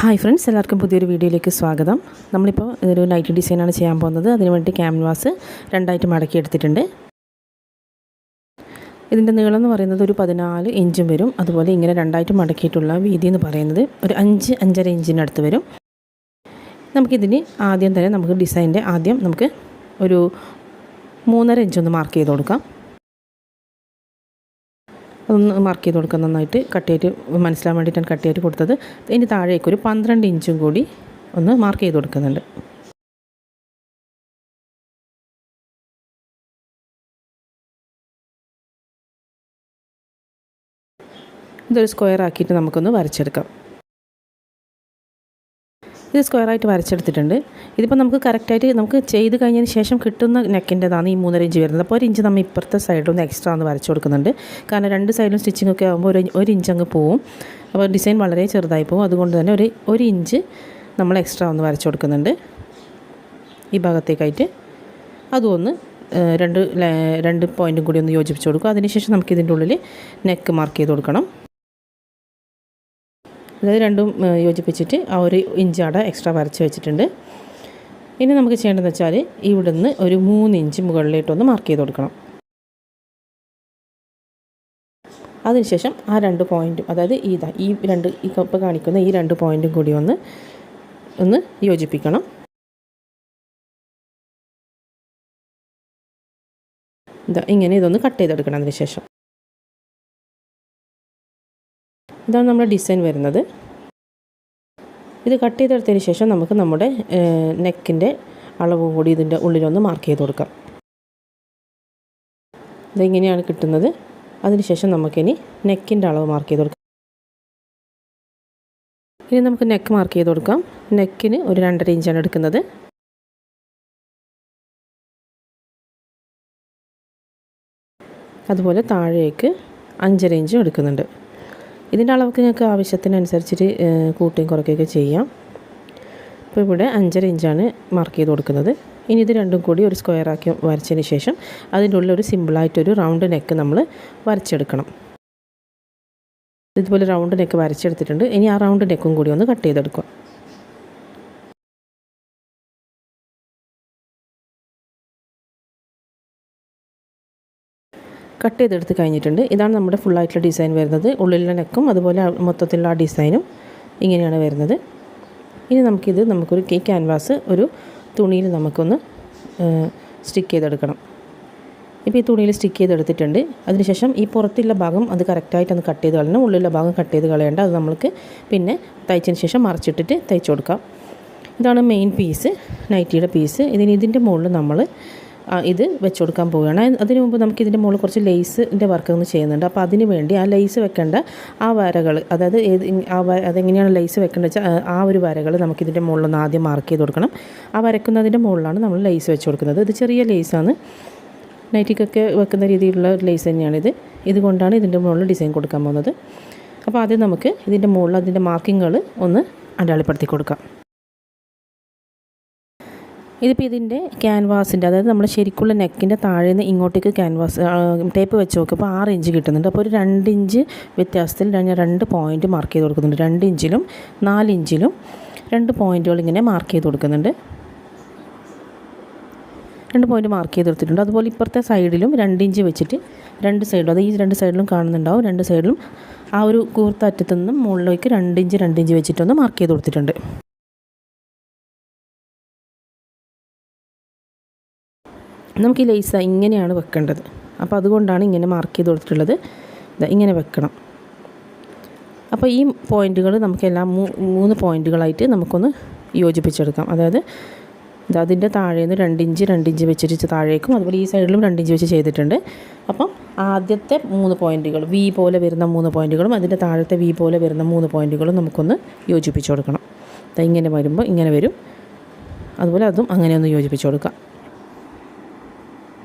Hi friends, എല്ലാവർക്കും പുതിയൊരു വീഡിയോയിലേക്ക് സ്വാഗതം. നമ്മളിപ്പോൾ ഒരു നൈറ്റി ഡിസൈനാണ് ചെയ്യാൻ പോകുന്നത്. അതിനുവേണ്ടി ക്യാൻവാസ് രണ്ടായിട്ട് മടക്കി എടുത്തിട്ടുണ്ട്. ഇതിൻ്റെ നീളം എന്ന് പറയുന്നത് ഒരു 14 ഇഞ്ചും വരും. അതുപോലെ ഇങ്ങനെ രണ്ടായിട്ട് മടക്കിയിട്ടുള്ള വീതി എന്ന് പറയുന്നത് ഒരു 5-5.5 ഇഞ്ചിനടുത്ത് വരും. നമുക്കിതിന് ആദ്യം തന്നെ നമുക്ക് ഡിസൈൻ്റെ ആദ്യം നമുക്ക് ഒരു 3.5 ഇഞ്ചൊന്ന് മാർക്ക് ചെയ്ത് കൊടുക്കാം. അതൊന്ന് മാർക്ക് ചെയ്ത് കൊടുക്കുക. നന്നായിട്ട് കട്ടിയായിട്ട് മനസ്സിലാൻ വേണ്ടിയിട്ടാണ് കട്ടിയായിട്ട് കൊടുത്തത്. ഇനി താഴേക്ക് ഒരു 12 ഇഞ്ചും കൂടി ഒന്ന് മാർക്ക് ചെയ്ത് കൊടുക്കുന്നുണ്ട്. ഇതൊരു സ്ക്വയർ ആക്കിയിട്ട് നമുക്കൊന്ന് വരച്ചെടുക്കാം. ഇത് സ്ക്വയറായിട്ട് വരച്ചെടുത്തിട്ടുണ്ട്. ഇതിപ്പോൾ നമുക്ക് കറക്റ്റായിട്ട് നമുക്ക് ചെയ്ത് കഴിഞ്ഞതിന് ശേഷം കിട്ടുന്ന നെക്കിൻ്റെതാണ് ഈ 3.5 ഇഞ്ച് വരുന്നത്. അപ്പോൾ 1 ഇഞ്ച് നമ്മൾ ഇപ്പുറത്തെ സൈഡിലൊന്ന് എക്സ്ട്രാ ഒന്ന് വരച്ച് കൊടുക്കുന്നുണ്ട്. കാരണം രണ്ട് സൈഡിലും സ്റ്റിച്ചിങ് ഒക്കെ ആകുമ്പോൾ ഒരു ഇഞ്ച് അങ്ങ് പോവും. അപ്പോൾ ഡിസൈൻ വളരെ ചെറുതായി പോകും. അതുകൊണ്ട് തന്നെ ഒരു ഇഞ്ച് നമ്മൾ എക്സ്ട്രാ ഒന്ന് വരച്ച് കൊടുക്കുന്നുണ്ട് ഈ ഭാഗത്തേക്കായിട്ട്. അതും ഒന്ന് രണ്ട് പോയിൻറ്റും കൂടി ഒന്ന് യോജിപ്പിച്ച് കൊടുക്കും. അതിനുശേഷം നമുക്കിതിൻ്റെ ഉള്ളിൽ നെക്ക് മാർക്ക് ചെയ്ത് കൊടുക്കണം. അതായത് രണ്ടും യോജിപ്പിച്ചിട്ട് ആ ഒരു ഇഞ്ചാട എക്സ്ട്രാ വരച്ച് വെച്ചിട്ടുണ്ട്. ഇനി നമുക്ക് ചെയ്യേണ്ടതെന്ന് വെച്ചാൽ ഇവിടുന്ന് ഒരു 3 ഇഞ്ച് മുകളിലേട്ടൊന്ന് മാർക്ക് ചെയ്ത് കൊടുക്കണം. അതിനുശേഷം ആ 2 പോയിൻറ്റും, അതായത് ഈ ഇപ്പോൾ കാണിക്കുന്ന ഈ 2 പോയിൻറ്റും കൂടി ഒന്ന് യോജിപ്പിക്കണം. ഇങ്ങനെ ഇതൊന്ന് കട്ട് ചെയ്തെടുക്കണം. അതിനുശേഷം ഇതാണ് നമ്മുടെ ഡിസൈൻ വരുന്നത്. ഇത് കട്ട് ചെയ്തെടുത്തതിന് ശേഷം നമുക്ക് നമ്മുടെ നെക്കിൻ്റെ അളവ് കൂടി ഇതിൻ്റെ ഉള്ളിലൊന്ന് മാർക്ക് ചെയ്ത് കൊടുക്കാം. ഇതിങ്ങനെയാണ് കിട്ടുന്നത്. അതിനുശേഷം നമുക്കിനി നെക്കിൻ്റെ അളവ് മാർക്ക് ചെയ്ത് കൊടുക്കാം. ഇനി നമുക്ക് നെക്ക് മാർക്ക് ചെയ്ത് കൊടുക്കാം. നെക്കിന് ഒരു 2.5 ഇഞ്ചാണ് എടുക്കുന്നത്. അതുപോലെ താഴേക്ക് 5.5 ഇഞ്ചും എടുക്കുന്നുണ്ട്. ഇതിൻ്റെ അളവൊക്കെ നിങ്ങൾക്ക് ആവശ്യത്തിനനുസരിച്ചിട്ട് കൂട്ടുകയും കുറയ്ക്കുകയൊക്കെ ചെയ്യാം. ഇപ്പോൾ ഇവിടെ 5.5 ഇഞ്ചാണ് മാർക്ക് ചെയ്ത് കൊടുക്കുന്നത്. ഇനി ഇത് രണ്ടും കൂടി ഒരു സ്ക്വയർ ആക്കി വരച്ചതിന് ശേഷം അതിൻ്റെ ഉള്ളിൽ ഒരു സിമ്പിളായിട്ടൊരു റൗണ്ട് നെക്ക് നമ്മൾ വരച്ചെടുക്കണം. ഇതുപോലെ റൗണ്ട് നെക്ക് വരച്ചെടുത്തിട്ടുണ്ട്. ഇനി ആ റൗണ്ട് നെക്കും കൂടി ഒന്ന് കട്ട് ചെയ്തെടുക്കുക. കട്ട് ചെയ്തെടുത്ത് കഴിഞ്ഞിട്ടുണ്ട്. ഇതാണ് നമ്മുടെ ഫുള്ളായിട്ടുള്ള ഡിസൈൻ വരുന്നത്. ഉള്ളിലുള്ള നെക്കും അതുപോലെ മൊത്തത്തിലുള്ള ആ ഡിസൈനും ഇങ്ങനെയാണ് വരുന്നത്. ഇനി നമുക്കൊരു ക്യാൻവാസ് ഒരു തുണിയിൽ നമുക്കൊന്ന് സ്റ്റിക്ക് ചെയ്തെടുക്കണം. ഇപ്പോൾ ഈ തുണിയിൽ സ്റ്റിക്ക് ചെയ്തെടുത്തിട്ടുണ്ട്. അതിനുശേഷം ഈ പുറത്തുള്ള ഭാഗം അത് കറക്റ്റായിട്ടൊന്ന് കട്ട് ചെയ്ത് കളയണം. ഉള്ളിലുള്ള ഭാഗം കട്ട് ചെയ്ത് കളയേണ്ട. അത് നമുക്ക് പിന്നെ തയ്ച്ചതിന് ശേഷം മറിച്ചിട്ടിട്ട് തയ്ച്ചു കൊടുക്കാം. ഇതാണ് മെയിൻ പീസ്, നൈറ്റിയുടെ പീസ്. ഇതിൻ്റെ മുകളിൽ നമ്മൾ ഇത് വെച്ച് കൊടുക്കാൻ പോവുകയാണ്. അതിന് മുമ്പ് നമുക്ക് ഇതിൻ്റെ മുകളിൽ കുറച്ച് ലേസിൻ്റെ വർക്ക് ഒന്ന് ചെയ്യുന്നുണ്ട്. അപ്പോൾ അതിന് വേണ്ടി ആ ലേസ് വെക്കേണ്ട ആ വരകൾ, അതായത് അതെങ്ങനെയാണ് ലേസ് വെക്കേണ്ടത് വെച്ചാൽ ആ ഒരു വരകൾ നമുക്കിതിൻ്റെ മുകളിലൊന്ന് ആദ്യം മാർക്ക് ചെയ്ത് കൊടുക്കണം. ആ വരക്കുന്നതിൻ്റെ മുകളിലാണ് നമ്മൾ ലേസ് വെച്ച് കൊടുക്കുന്നത്. ഇത് ചെറിയ ലേസാണ്, നൈറ്റിക്കൊക്കെ വെക്കുന്ന രീതിയിലുള്ള ലേസ് തന്നെയാണിത്. ഇതുകൊണ്ടാണ് ഇതിൻ്റെ മുകളിൽ ഡിസൈൻ കൊടുക്കാൻ പോകുന്നത്. അപ്പോൾ ആദ്യം നമുക്ക് ഇതിൻ്റെ മുകളിൽ അതിൻ്റെ മാർക്കിങ്ങുകൾ ഒന്ന് അടയാളപ്പെടുത്തി കൊടുക്കാം. ഇതിപ്പോൾ ഇതിൻ്റെ ക്യാൻവാസിൻ്റെ, അതായത് നമ്മുടെ ശരിക്കുള്ള നെക്കിൻ്റെ താഴെ നിന്ന് ഇങ്ങോട്ടേക്ക് ക്യാൻവാസ് ടേപ്പ് വെച്ച് നോക്കുമ്പോൾ 6 ഇഞ്ച് കിട്ടുന്നുണ്ട്. അപ്പോൾ ഒരു 2 ഇഞ്ച് വ്യത്യാസത്തിൽ ഞാൻ 2 പോയിൻറ്റ് മാർക്ക് ചെയ്ത് കൊടുക്കുന്നുണ്ട്. 2 ഇഞ്ചിലും 4 ഇഞ്ചിലും 2 പോയിൻറ്റുകൾ ഇങ്ങനെ മാർക്ക് ചെയ്ത് കൊടുക്കുന്നുണ്ട്. 2 പോയിൻറ്റ് മാർക്ക് ചെയ്ത് കൊടുത്തിട്ടുണ്ട്. അതുപോലെ ഇപ്പുറത്തെ സൈഡിലും 2 ഇഞ്ച് വെച്ചിട്ട് 2 സൈഡിലും, അത് ഈ 2 സൈഡിലും കാണുന്നുണ്ടാവും. 2 സൈഡിലും ആ ഒരു കൂർത്തറ്റത്തു നിന്നും മുകളിലേക്ക് 2 ഇഞ്ച് വെച്ചിട്ടൊന്ന് മാർക്ക് ചെയ്ത് കൊടുത്തിട്ടുണ്ട്. നമുക്ക് ഈ ലേസ് ഇങ്ങനെയാണ് വെക്കേണ്ടത്. അപ്പോൾ അതുകൊണ്ടാണ് ഇങ്ങനെ മാർക്ക് ചെയ്ത് കൊടുത്തിട്ടുള്ളത്. ഇങ്ങനെ വെക്കണം. അപ്പോൾ ഈ പോയിൻറ്റുകൾ നമുക്കെല്ലാം 3 പോയിൻറ്റുകളായിട്ട് നമുക്കൊന്ന് യോജിപ്പിച്ചെടുക്കാം. അതായത് അതിൻ്റെ താഴേന്ന് 2 ഇഞ്ച് വെച്ചിട്ട് താഴേക്കും, അതുപോലെ ഈ സൈഡിലും 2 ഇഞ്ച് വെച്ച് ചെയ്തിട്ടുണ്ട്. അപ്പം ആദ്യത്തെ 3 പോയിൻറ്റുകൾ വി പോലെ വരുന്ന 3 പോയിൻറ്റുകളും അതിൻ്റെ താഴത്തെ വി പോലെ വരുന്ന 3 പോയിൻറ്റുകളും നമുക്കൊന്ന് യോജിപ്പിച്ച് കൊടുക്കണം. ഇങ്ങനെ വരുമ്പോൾ ഇങ്ങനെ വരും. അതുപോലെ അതും അങ്ങനെ ഒന്ന് യോജിപ്പിച്ച് കൊടുക്കാം.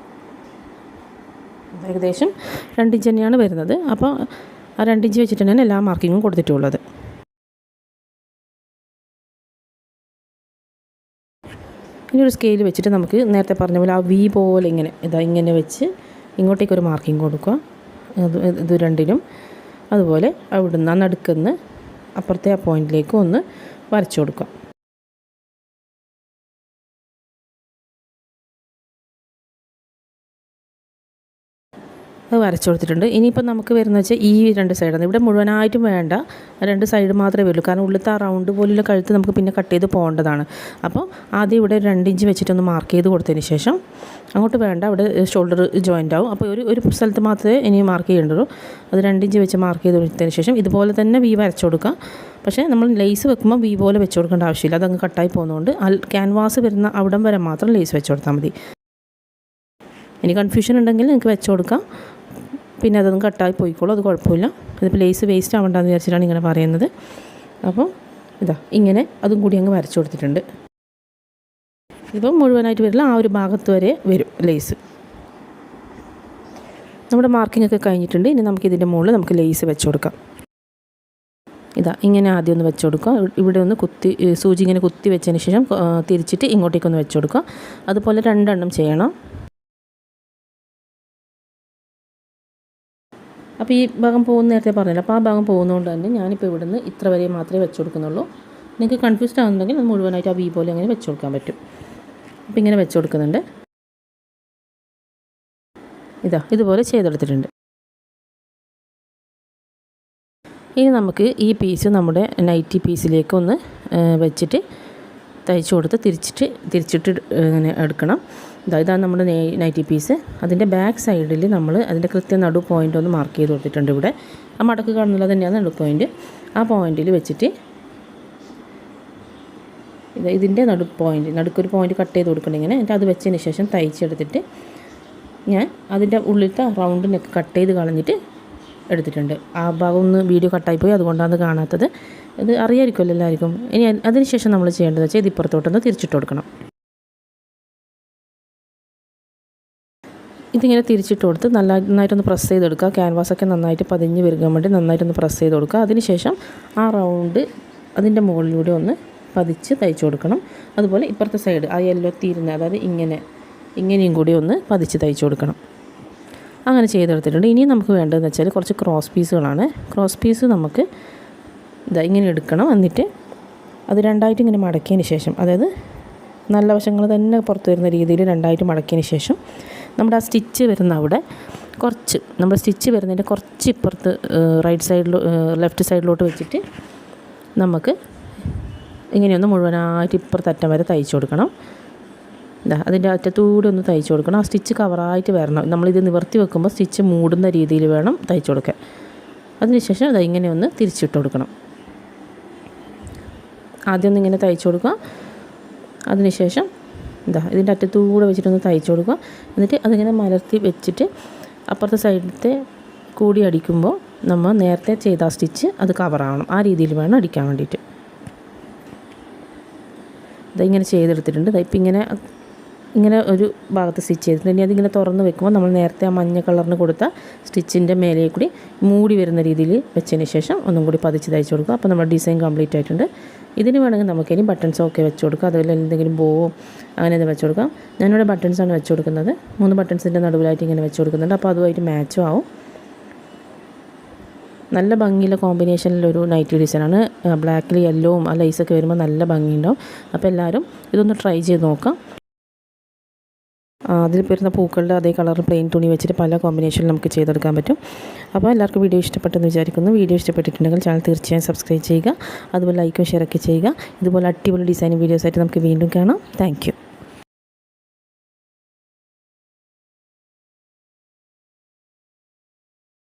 ഏകദേശം 2 ഇഞ്ച് തന്നെയാണ് വരുന്നത്. അപ്പോൾ ആ 2 ഇഞ്ച് വെച്ചിട്ട് തന്നെയാണ് എല്ലാ മാർക്കിങ്ങും കൊടുത്തിട്ടുള്ളത്. ഇനി ഒരു സ്കെയിൽ വെച്ചിട്ട് നമുക്ക് നേരത്തെ പറഞ്ഞ പോലെ ആ വി പോലെ ഇങ്ങനെ വെച്ച് ഇങ്ങോട്ടേക്കൊരു മാർക്കിങ് കൊടുക്കുക. ഇത് രണ്ടിനും. അതുപോലെ അവിടുന്ന് നടുക്കുന്ന് അപ്പുറത്തെ ആ പോയിൻറ്റിലേക്ക് ഒന്ന് വരച്ചു കൊടുക്കാം. അത് വരച്ചു കൊടുത്തിട്ടുണ്ട്. ഇനിയിപ്പോൾ നമുക്ക് വരുന്നത് വെച്ചാൽ ഈ 2 സൈഡാണ്. ഇവിടെ മുഴുവനായിട്ടും വേണ്ട, 2 സൈഡ് മാത്രമേ വരുള്ളൂ. കാരണം ഉള്ളിലത്തെ ആ റൗണ്ട് പോലുള്ള കഴുത്ത് നമുക്ക് പിന്നെ കട്ട് ചെയ്ത് പോകേണ്ടതാണ്. അപ്പോൾ ആദ്യം ഇവിടെ 2 ഇഞ്ച് വെച്ചിട്ടൊന്ന് മാർക്ക് ചെയ്ത് കൊടുത്തതിന് ശേഷം അങ്ങോട്ട് വേണ്ട, അവിടെ ഷോൾഡർ ജോയിൻ്റ് ആവും. അപ്പോൾ ഒരു സ്ഥലത്ത് മാത്രമേ ഇനി മാർക്ക് ചെയ്യേണ്ടുള്ളൂ. അത് 2 ഇഞ്ച് വെച്ച് മാർക്ക് ചെയ്ത് കൊടുത്തതിന് ശേഷം ഇതുപോലെ തന്നെ വി വരച്ചു കൊടുക്കാം. പക്ഷേ നമ്മൾ ലേസ് വെക്കുമ്പോൾ വി പോലെ വെച്ച് കൊടുക്കേണ്ട ആവശ്യമില്ല, അതങ്ങ് കട്ടായി പോകുന്നതുകൊണ്ട് ക്യാൻവാസ് വരുന്ന അവിടം വരെ മാത്രം ലേസ് വെച്ച് കൊടുത്താൽ മതി. ഇനി കൺഫ്യൂഷൻ ഉണ്ടെങ്കിൽ നിങ്ങൾക്ക് വെച്ച് കൊടുക്കാം, പിന്നെ അതൊന്നും കട്ടായി പോയിക്കോളൂ, അത് കുഴപ്പമില്ല. ഇതിപ്പോൾ ലേസ് വേസ്റ്റ് ആവണ്ടെന്ന് വിചാരിച്ചിട്ടാണ് ഇങ്ങനെ പറയുന്നത്. അപ്പോൾ ഇതാ ഇങ്ങനെ അതും കൂടി അങ്ങ് വരച്ചു കൊടുത്തിട്ടുണ്ട്. ഇതിപ്പം മുഴുവനായിട്ട് വരില്ല, ആ ഒരു ഭാഗത്ത് വരെ വരും ലേസ്. നമ്മുടെ മാർക്കിംഗ് ഒക്കെ കഴിഞ്ഞിട്ടുണ്ട്. ഇനി നമുക്കിതിൻ്റെ മുകളിൽ നമുക്ക് ലേസ് വെച്ച് കൊടുക്കാം. ഇതാ ഇങ്ങനെ ആദ്യം ഒന്ന് വെച്ച് കൊടുക്കുക. ഇവിടെ ഒന്ന് സൂചി ഇങ്ങനെ കുത്തി വെച്ചതിന് ശേഷം തിരിച്ചിട്ട് ഇങ്ങോട്ടേക്കൊന്ന് വെച്ച് കൊടുക്കുക. അതുപോലെ 2 എണ്ണം ചെയ്യണം. അപ്പോൾ ഈ ഭാഗം പോകുന്ന നേരത്തെ പറഞ്ഞില്ല, അപ്പോൾ ആ ഭാഗം പോകുന്നതുകൊണ്ട് തന്നെ ഞാനിപ്പോൾ ഇവിടുന്ന് ഇത്ര വരെ മാത്രമേ വെച്ച് കൊടുക്കുന്നുള്ളൂ. നിങ്ങൾക്ക് കൺഫ്യൂസ്ഡ് ആകുന്നുണ്ടെങ്കിൽ അത് മുഴുവനായിട്ട് ആ വി പോലെ അങ്ങനെ വെച്ച് കൊടുക്കാൻ പറ്റും. അപ്പോൾ ഇങ്ങനെ വെച്ച് കൊടുക്കുന്നുണ്ട്. ഇതുപോലെ ചെയ്തെടുത്തിട്ടുണ്ട്. ഇനി നമുക്ക് ഈ പീസ് നമ്മുടെ നൈറ്റി പീസിലേക്ക് ഒന്ന് വെച്ചിട്ട് തയ്ച്ചു കൊടുത്ത് തിരിച്ചിട്ട് ഇങ്ങനെ എടുക്കണം. ഇതാണ് നമ്മുടെ നൈറ്റി പീസ്. അതിൻ്റെ ബാക്ക് സൈഡിൽ നമ്മൾ അതിൻ്റെ കൃത്യ നടു പോയിൻ്റ് ഒന്ന് മാർക്ക് ചെയ്ത് കൊടുത്തിട്ടുണ്ട്. ഇവിടെ ആ മടക്ക് കാണുന്നത് തന്നെയാണ് നടു പോയിൻ്റ്. ആ പോയിൻറ്റിൽ വെച്ചിട്ട് ഇതിൻ്റെ നടുക്കൊരു പോയിൻ്റ് കട്ട് ചെയ്ത് കൊടുക്കണം ഇങ്ങനെ. എന്നിട്ട് അത് വെച്ചതിന് ശേഷം തയ്ച്ചെടുത്തിട്ട് ഞാൻ അതിൻ്റെ ഉള്ളിലത്തെ റൗണ്ടിനൊക്കെ കട്ട് ചെയ്ത് കളഞ്ഞിട്ട് എടുത്തിട്ടുണ്ട്. ആ ഭാഗം ഒന്ന് വീഡിയോ കട്ടായിപ്പോയി, അതുകൊണ്ടാണ് കാണാത്തത്. ഇത് അറിയാമായിരിക്കുമല്ലോ എല്ലാവർക്കും. ഇനി അതിന് ശേഷം നമ്മൾ ചെയ്യേണ്ടത് വെച്ചാൽ ഇത് ഇപ്പുറത്തോട്ടൊന്ന് തിരിച്ചിട്ട് കൊടുക്കണം. ഇതിങ്ങനെ തിരിച്ചിട്ട് കൊടുത്ത് നന്നായിട്ടൊന്ന് പ്രസ് ചെയ്തെടുക്കുക. ക്യാൻവാസൊക്കെ നന്നായിട്ട് പതിഞ്ഞ് വരുകാൻ വേണ്ടി നന്നായിട്ടൊന്ന് പ്രസ് ചെയ്ത് കൊടുക്കുക. അതിനുശേഷം ആ റൗണ്ട് അതിൻ്റെ മുകളിലൂടെ ഒന്ന് പതിച്ച് തയ്ച്ചു കൊടുക്കണം. അതുപോലെ ഇപ്പുറത്തെ സൈഡ് ആ യെല്ലോ തീരുന്ന, അതായത് ഇങ്ങനെയും കൂടി ഒന്ന് പതിച്ച് തയ്ച്ചു കൊടുക്കണം. അങ്ങനെ ചെയ്തെടുത്തിട്ടുണ്ട്. ഇനി നമുക്ക് വേണ്ടതെന്ന് വെച്ചാൽ കുറച്ച് ക്രോസ് പീസുകളാണ്. ക്രോസ് പീസ് നമുക്ക് ഇങ്ങനെ എടുക്കണം. എന്നിട്ട് അത് 2ആയിട്ട് ഇങ്ങനെ മടക്കിയതിന് ശേഷം, അതായത് നല്ല വശങ്ങൾ തന്നെ പുറത്ത് വരുന്ന രീതിയിൽ 2ആയിട്ട് മടക്കിയതിന് ശേഷം നമ്മുടെ ആ സ്റ്റിച്ച് വരുന്ന അവിടെ കുറച്ച്, നമ്മുടെ സ്റ്റിച്ച് വരുന്നതിൻ്റെ കുറച്ച് ഇപ്പുറത്ത് ലെഫ്റ്റ് സൈഡിലോട്ട് വെച്ചിട്ട് നമുക്ക് ഇങ്ങനെയൊന്ന് മുഴുവനായിട്ട് ഇപ്പുറത്ത് അറ്റം വരെ തയ്ച്ചു കൊടുക്കണം. അതിൻ്റെ അറ്റത്തൂടെ ഒന്ന് തയ്ച്ചു കൊടുക്കണം. ആ സ്റ്റിച്ച് കവറായിട്ട് വരണം. നമ്മളിത് നിവർത്തി വെക്കുമ്പോൾ സ്റ്റിച്ച് മൂടുന്ന രീതിയിൽ വേണം തയ്ച്ചു കൊടുക്കാൻ. അതിനുശേഷം അത് ഇങ്ങനെ ഒന്ന് തിരിച്ചിട്ട് കൊടുക്കണം. ആദ്യം ഒന്ന് ഇങ്ങനെ തയ്ച്ചു കൊടുക്കുക. അതിനുശേഷം ഇതിൻ്റെ അറ്റത്തൂടെ വെച്ചിട്ടൊന്ന് തയ്ച്ചു കൊടുക്കുക. എന്നിട്ട് അതിങ്ങനെ മലർത്തി വെച്ചിട്ട് അപ്പുറത്തെ സൈഡിലത്തെ കൂടി അടിക്കുമ്പോൾ നമ്മൾ നേരത്തെ ചെയ്ത ആ സ്റ്റിച്ച് അത് കവറാവണം. ആ രീതിയിൽ വേണം അടിക്കാൻ വേണ്ടിയിട്ട്. ഇതിങ്ങനെ ചെയ്തെടുത്തിട്ടുണ്ട്. ഇപ്പം ഇങ്ങനെ ഒരു ഭാഗത്ത് സ്റ്റിച്ച് ചെയ്തിട്ടുണ്ട്. ഇനി അതിങ്ങനെ തുറന്ന് വെക്കുമ്പോൾ നമ്മൾ നേരത്തെ ആ മഞ്ഞ കളറിന് കൊടുത്ത സ്റ്റിച്ചിൻ്റെ മേലെ കൂടി മൂടി വരുന്ന രീതിയിൽ വെച്ചതിന് ശേഷം ഒന്നും കൂടി പതിച്ച് തയ്ച്ചു കൊടുക്കുക. അപ്പോൾ നമ്മുടെ ഡിസൈൻ കംപ്ലീറ്റ് ആയിട്ടുണ്ട്. ഇതിന് വേണമെങ്കിൽ നമുക്കിനി ബട്ടൺസൊക്കെ വെച്ച് കൊടുക്കാം. അതുപോലെ എന്തെങ്കിലും ബോവോ അങ്ങനെ എന്തെങ്കിലും വെച്ച് കൊടുക്കാം. ഞാനിവിടെ ബട്ടൺസാണ് വെച്ച് കൊടുക്കുന്നത്. 3 ബട്ടൺസിൻ്റെ നടുവിലായിട്ട് ഇങ്ങനെ വെച്ച് കൊടുക്കുന്നുണ്ട്. അപ്പോൾ അതുമായിട്ട് മാച്ചും ആവും. നല്ല ഭംഗിയുള്ള കോമ്പിനേഷനിലൊരു നൈറ്റി ഡിസൈനാണ്. ബ്ലാക്കിൽ യെല്ലോവും ആ ലൈസൊക്കെ വരുമ്പോൾ നല്ല ഭംഗിയുണ്ടാവും. അപ്പോൾ എല്ലാവരും ഇതൊന്ന് ട്രൈ ചെയ്ത് നോക്കാം. അതിൽ വരുന്ന പൂക്കളുടെ അതേ കളർ പ്ലെയിൻ തുണി വെച്ചിട്ട് പല കോമ്പിനേഷനിൽ നമുക്ക് ചെയ്തെടുക്കാൻ പറ്റും. അപ്പോൾ എല്ലാവർക്കും വീഡിയോ ഇഷ്ടപ്പെട്ടെന്ന് വിചാരിക്കുന്നു. വീഡിയോ ഇഷ്ടപ്പെട്ടിട്ടുണ്ടെങ്കിൽ ചാനൽ തീർച്ചയായും സബ്സ്ക്രൈബ് ചെയ്യുക. അതുപോലെ ലൈക്കും ഷെയറൊക്കെ ചെയ്യുക. ഇതുപോലെ അടിപൊളി ഡിസൈൻ വീഡിയോസായിട്ട് നമുക്ക് വീണ്ടും കാണാം. Thank you.